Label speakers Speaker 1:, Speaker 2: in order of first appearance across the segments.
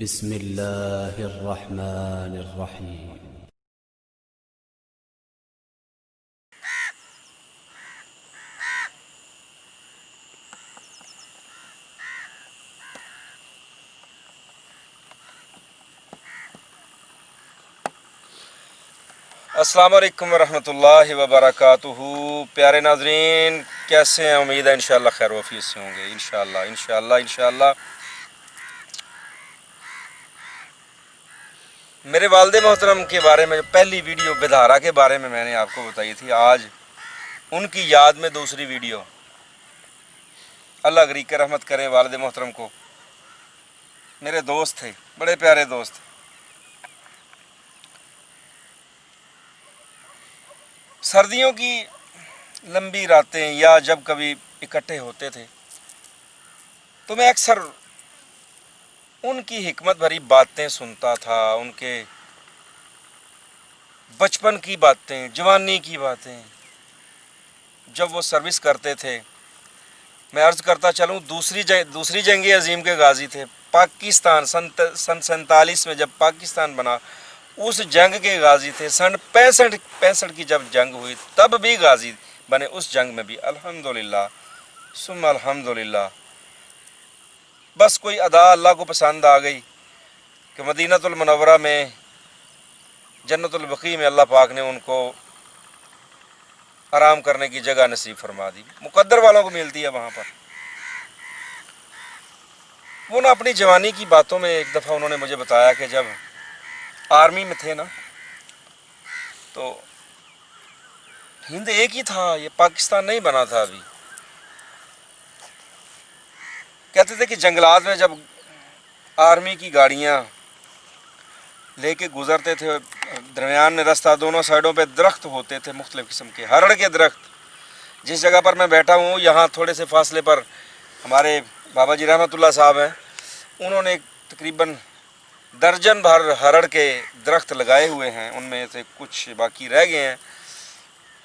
Speaker 1: بسم الله الرحمن الرحيم.
Speaker 2: السلام علیکم ورحمۃ اللہ وبرکاتہ۔ پیارے ناظرین، کیسے ہیں؟ امید ہے انشاءاللہ خیر وفیت سے ہوں گے، انشاءاللہ۔ میرے والد محترم کے بارے میں جو پہلی ویڈیو بدھارا کے بارے میں نے آپ کو بتائی تھی، آج ان کی یاد میں دوسری ویڈیو۔ اللہ غریق رحمت کرے والد محترم کو۔ میرے دوست تھے، بڑے پیارے دوست۔ سردیوں کی لمبی راتیں یا جب کبھی اکٹھے ہوتے تھے تو میں اکثر ان کی حکمت بھری باتیں سنتا تھا، ان کے بچپن کی باتیں، جوانی کی باتیں۔ جب وہ سروس کرتے تھے، میں عرض کرتا چلوں، دوسری جنگ عظیم کے غازی تھے۔ پاکستان سن 47 میں جب پاکستان بنا، اس جنگ کے غازی تھے۔ سن 65 کی جب جنگ ہوئی تب بھی غازی بنے، اس جنگ میں بھی الحمدللہ ثم الحمدللہ۔ بس کوئی ادا اللہ کو پسند آ گئی کہ مدینہ المنورہ میں، جنت البقیع میں اللہ پاک نے ان کو آرام کرنے کی جگہ نصیب فرما دی۔ مقدر والوں کو ملتی ہے وہاں پر۔ وہ نا اپنی جوانی کی باتوں میں ایک دفعہ انہوں نے مجھے بتایا کہ جب آرمی میں تھے نا تو ہند ایک ہی تھا، یہ پاکستان نہیں بنا تھا ابھی۔ کہتے تھے کہ جنگلات میں جب آرمی کی گاڑیاں لے کے گزرتے تھے، درمیان میں رستہ، دونوں سائڈوں پہ درخت ہوتے تھے مختلف قسم کے، ہرڑ کے درخت۔ جس جگہ پر میں بیٹھا ہوں یہاں تھوڑے سے فاصلے پر ہمارے بابا جی رحمۃ اللہ صاحب ہیں، انہوں نے تقریباً درجن بھر ہرڑ کے درخت لگائے ہوئے ہیں، ان میں سے کچھ باقی رہ گئے ہیں،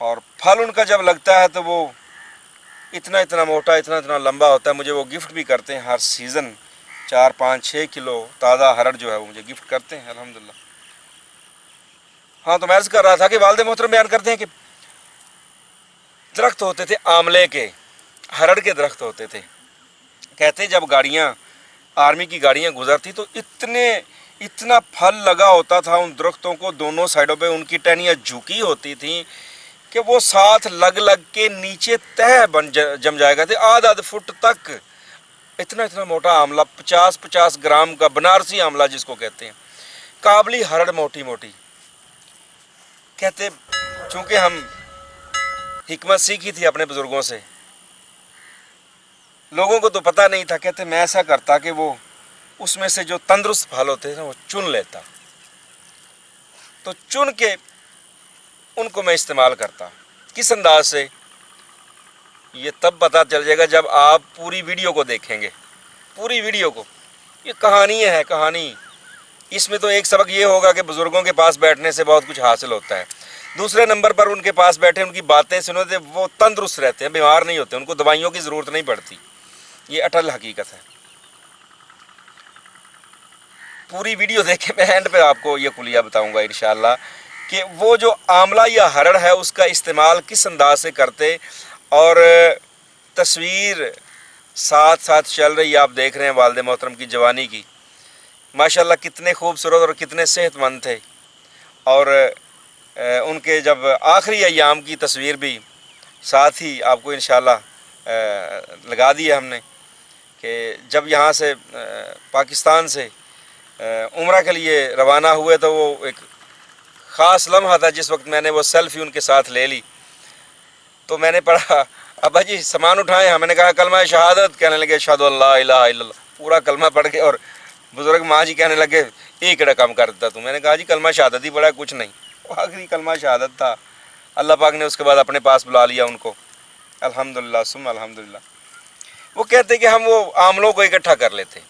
Speaker 2: اور پھل ان کا جب لگتا ہے تو وہ اتنا موٹا، اتنا لمبا ہوتا ہے۔ مجھے وہ گفٹ بھی کرتے ہیں ہر سیزن، 4 5 6 کلو تازہ ہرڑ جو ہے وہ مجھے گفٹ کرتے ہیں الحمدللہ۔ ہاں، تو میں عرض کر رہا تھا کہ والد محترم بیان کرتے ہیں کہ درخت ہوتے تھے آملے کے، ہرڑ کے درخت ہوتے تھے۔ کہتے جب گاڑیاں، آرمی کی گاڑیاں گزرتی تو اتنا پھل لگا ہوتا تھا ان درختوں کو، دونوں سائڈوں پہ ان کی ٹہنیاں جھکی ہوتی تھیں کہ وہ ساتھ لگ کے نیچے تہہ بن جم جائے گا تھے، آدھ فٹ تک۔ اتنا موٹا آملہ، 50 گرام کا بنارسی آملہ جس کو کہتے ہیں، کابلی ہرڑ موٹی موٹی۔ کہتے چونکہ ہم حکمت سیکھی تھی اپنے بزرگوں سے، لوگوں کو تو پتہ نہیں تھا، کہتے میں ایسا کرتا کہ وہ اس میں سے جو تندرست پھل ہوتے ہیں وہ چن لیتا، تو چن کے ان کو میں استعمال کرتا۔ کس انداز سے؟ یہ تب پتہ چل جائے گا جب آپ پوری ویڈیو کو دیکھیں گے، پوری ویڈیو کو۔ یہ کہانی ہے، کہانی۔ اس میں تو ایک سبق یہ ہوگا کہ بزرگوں کے پاس بیٹھنے سے بہت کچھ حاصل ہوتا ہے۔ دوسرے نمبر پر ان کے پاس بیٹھے، ان کی باتیں سنو تو وہ تندرست رہتے ہیں، بیمار نہیں ہوتے، ان کو دوائیوں کی ضرورت نہیں پڑتی۔ یہ اٹل حقیقت ہے۔ پوری ویڈیو دیکھیں، میں اینڈ پہ آپ کو یہ کلیہ بتاؤں گا انشاءاللہ کہ وہ جو آملہ یا ہرڑ ہے اس کا استعمال کس انداز سے کرتے، اور تصویر ساتھ چل رہی ہے، آپ دیکھ رہے ہیں والد محترم کی جوانی کی، ماشاءاللہ کتنے خوبصورت اور کتنے صحت مند تھے۔ اور ان کے جب آخری ایام کی تصویر بھی ساتھ ہی آپ کو انشاءاللہ لگا دی ہے ہم نے، کہ جب یہاں سے پاکستان سے عمرہ کے لیے روانہ ہوئے تو وہ ایک خاص لمحہ تھا جس وقت میں نے وہ سیلفی ان کے ساتھ لے لی۔ تو میں نے پڑھا، ابا جی سامان اٹھائیں، ہم نے کہا کلمہ شہادت، کہنے لگے اشہد ان لا الہ الا اللہ، پورا کلمہ پڑھ کے، اور بزرگ ماں جی کہنے لگے ایک کڑا کم کر دیتا تو۔ میں نے کہا جی کلمہ شہادت ہی پڑھا، کچھ نہیں۔ وہ آخری کلمہ شہادت تھا، اللہ پاک نے اس کے بعد اپنے پاس بلا لیا ان کو الحمدللہ ثم الحمدللہ۔ وہ کہتے کہ ہم وہ آملوں کو اکٹھا کر لیتے،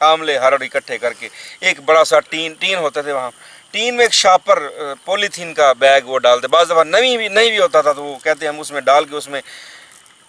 Speaker 2: آملے ہرڑ اکٹھے کر کے ایک بڑا سا ٹین ہوتا تھے وہاں، ٹین میں ایک شاپر پولی تھین کا بیگ وہ ڈالتے، بعض دفعہ نہیں بھی ہوتا تھا تو وہ کہتے ہم اس میں ڈال کے اس میں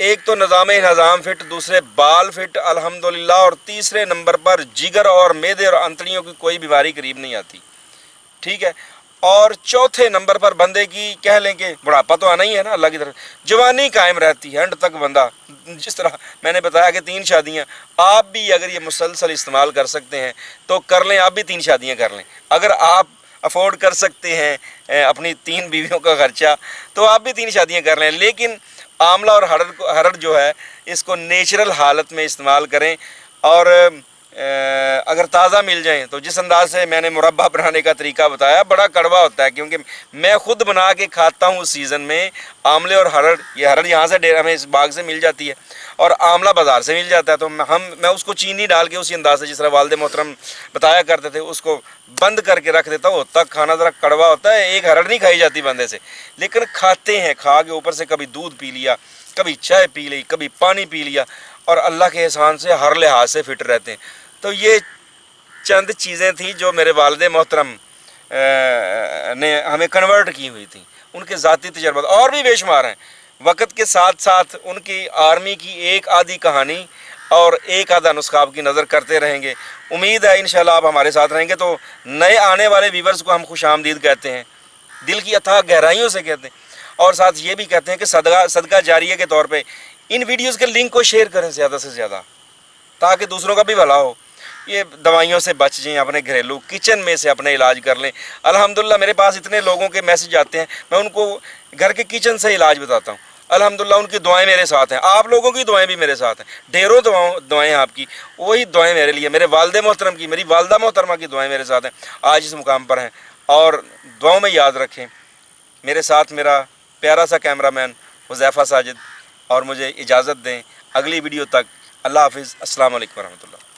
Speaker 2: ایک تو نظام انہضام فٹ، دوسرے بال فٹ الحمدللہ، اور تیسرے نمبر پر جگر اور معدے اور انتڑیوں کی کوئی بیماری قریب نہیں آتی، ٹھیک ہے، اور چوتھے نمبر پر بندے کی کہہ لیں کہ بڑھاپا تو آنا ہی ہے نا اللہ کی طرف، جوانی قائم رہتی ہے اینڈ تک بندہ، جس طرح میں نے بتایا کہ 3 شادیاں، آپ بھی اگر یہ مسلسل استعمال کر سکتے ہیں تو کر لیں، آپ بھی 3 شادیاں کر لیں، اگر آپ افورڈ کر سکتے ہیں اپنی 3 بیویوں کا خرچہ تو آپ بھی 3 شادیاں کر لیں، لیکن آملہ اور ہرڑ جو ہے اس کو نیچرل حالت میں استعمال کریں، اور اگر تازہ مل جائیں تو جس انداز سے میں نے مربع بنانے کا طریقہ بتایا بڑا کڑوا ہوتا ہے، کیونکہ میں خود بنا کے کھاتا ہوں اس سیزن میں آملے اور ہرڑ، یہ ہرڑ یہاں سے ہمیں اس باغ سے مل جاتی ہے اور آملہ بازار سے مل جاتا ہے، تو میں اس کو چینی ڈال کے اسی انداز سے جس طرح والد محترم بتایا کرتے تھے اس کو بند کر کے رکھ دیتا ہوں، ہوتا کھانا ذرا کڑوا ہوتا ہے، ایک ہرڑ نہیں کھائی جاتی بندے سے، لیکن کھاتے ہیں، کھا کے اوپر سے کبھی دودھ پی لیا، کبھی چائے پی لی، کبھی پانی پی لیا، اور اللہ کے احسان سے ہر لحاظ سے فٹ رہتے ہیں۔ تو یہ چند چیزیں تھیں جو میرے والد محترم نے ہمیں کنورٹ کی ہوئی تھیں، ان کے ذاتی تجربات اور بھی بے شمار ہیں، وقت کے ساتھ ساتھ ان کی آرمی کی ایک آدھی کہانی اور ایک آدھا نسخہ آپ کی نظر کرتے رہیں گے، امید ہے انشاءاللہ آپ ہمارے ساتھ رہیں گے، تو نئے آنے والے ویورز کو ہم خوش آمدید کہتے ہیں، دل کی اتھاہ گہرائیوں سے کہتے ہیں، اور ساتھ یہ بھی کہتے ہیں کہ صدقہ جاریہ کے طور پہ ان ویڈیوز کے لنک کو شیئر کریں زیادہ سے زیادہ، تاکہ دوسروں کا بھی بھلا ہو، یہ دوائیوں سے بچ جائیں، اپنے گھریلو کچن میں سے اپنے علاج کر لیں۔ الحمدللہ میرے پاس اتنے لوگوں کے میسج آتے ہیں، میں ان کو گھر کے کچن سے علاج بتاتا ہوں، الحمدللہ ان کی دعائیں میرے ساتھ ہیں، آپ لوگوں کی دعائیں بھی میرے ساتھ ہیں، ڈھیروں دعائیں آپ کی، وہی دعائیں میرے لیے، میرے والد محترم کی، میری والدہ محترمہ کی دعائیں میرے ساتھ ہیں، آج اس مقام پر ہیں، اور دعاؤں میں یاد رکھیں۔ میرے ساتھ میرا پیارا سا کیمرہ مین حذیفہ ساجد، اور مجھے اجازت دیں اگلی ویڈیو تک، اللہ حافظ، السلام علیکم ورحمۃ اللہ۔